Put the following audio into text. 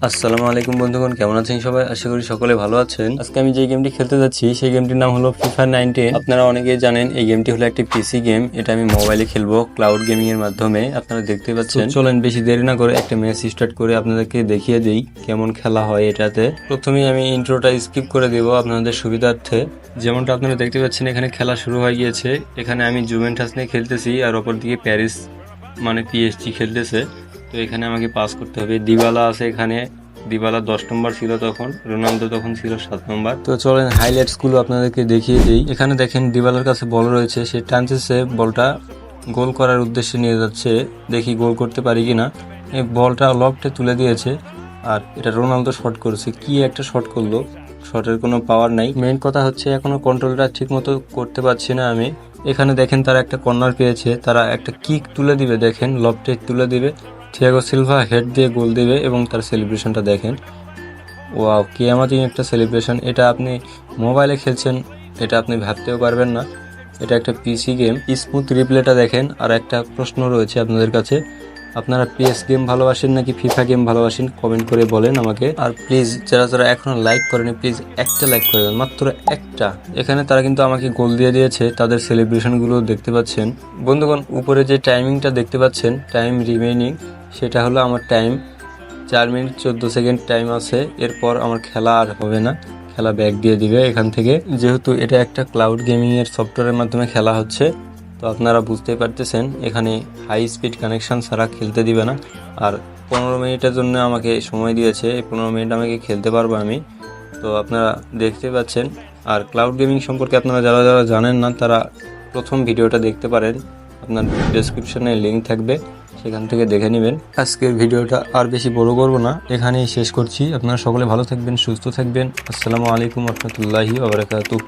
আসসালামু আলাইকুম বন্ধুগণ, কেমন আছেন সবাই? আশা করি সকলে ভালো আছেন। আজকে আমি যে গেমটি খেলতে যাচ্ছি সেই গেমটির নাম হলো FIFA 19। আপনারা অনেকেই জানেন এই গেমটি হলো একটি পিসি গেম। এটা আমি মোবাইলে খেলবো ক্লাউড গেমিং এর মাধ্যমে। আপনারা দেখতে পাচ্ছেন। চলেন বেশি দেরি না করে একটা ম্যাচ স্টার্ট করে আপনাদেরকে দেখিয়ে দিই কেমন খেলা হয় এটাতে। প্রথমেই আমি ইন্ট্রোটা স্কিপ করে দিব আপনাদের সুবিধার্থে। যেমনটা আপনারা দেখতে পাচ্ছেন এখানে খেলা শুরু হয়ে গিয়েছে। এখানে আমি জুভেন্টাস নিয়ে খেলতেছি আর অপর দিকে প্যারিস মানে পিএসজি খেলতেছে। তো এখানে আমাকে পাস করতে হবে। দিবালা আছে এখানে, দিবালা 10 নম্বর ছিল তখন, রোনালদো তখন ছিল 7 নম্বর। তো চলেন হাইলাইটস গুলো আপনাদেরকে দেখিয়ে দিই। এখানে দেখেন দিবালার কাছে বল রয়েছে, সে টানতেছে বলটা, গোল করার উদ্দেশ্যে নিয়ে যাচ্ছে। দেখি গোল করতে পারি কিনা। এই বলটা লফটে তুলে দিয়েছে আর এটা রোনালদো শট করেছে। কি একটা শট করলো, শটের কোনো পাওয়ার নাই। মেইন কথা হচ্ছে এখনো কন্ট্রোলটা ঠিক মতো করতে পারছি না আমি। এখানে দেখেন তারা একটা কর্নার পেয়েছে, তারা একটা কিক তুলে দিবে, দেখেন লফটে তুলে দিবে, থিয়াগো সিলভা হেড দিয়ে গোল দিবে এবং তার সেলিব্রেশনটা দেখেন। ওয়াও, কি আমাদের একটা সেলিব্রেশন! এটা আপনি মোবাইলে খেলছেন, এটা আপনি ভাবতেও পারবেন না। এটা একটা পিসি গেম। স্মুথ রিপ্লেটা দেখেন। আর একটা প্রশ্ন রয়েছে আপনাদের কাছে, আপনারা পিএস গেম ভালোবাসেন নাকি ফিফা গেম ভালোবাসেন? কমেন্ট করে বলেন আমাকে। আর প্লিজ যারা যারা এখনো লাইক করেনি, প্লিজ একটা লাইক করে দেন, মাত্র একটা। এখানে তারা কিন্তু আমাকে গোল দিয়ে দিয়েছে, তাদের সেলিব্রেশনগুলো দেখতে পাচ্ছেন। বন্ধুগণ, উপরে যে টাইমিংটা দেখতে পাচ্ছেন, টাইম রিমেইনিং, সেটা হলো আমার টাইম। 4 মিনিট 14 সেকেন্ড টাইম আছে। এরপর আমার খেলা আর হবে না, খেলা ব্যাক দিয়ে দিবে এখান থেকে। যেহেতু এটা একটা ক্লাউড গেমিং এর সফটওয়্যারের মাধ্যমে খেলা হচ্ছে, তো আপনারা বুঝতেই পারতেছেন এখানে হাই স্পিড কানেকশন ছাড়া খেলতে দিবে না। আর 15 মিনিটের জন্য আমাকে সময় দিয়েছে, এই 15 মিনিট আমাকে খেলতে পারবো আমি। তো আপনারা দেখতে পাচ্ছেন। আর ক্লাউড গেমিং সম্পর্কে আপনারা যারা যারা জানেন না, তারা প্রথম ভিডিওটা দেখতে পারেন, আপনার ডেসক্রিপশনে লিঙ্ক থাকবে, সেখান থেকে দেখে নেবেন। আজকের ভিডিওটা আর বেশি বড় করব না, এখানেই শেষ করছি। আপনারা সকলে ভালো থাকবেন, সুস্থ থাকবেন। আসসালামু আলাইকুম রহমতুল্লাহি ওয়া বারাকাতুহু।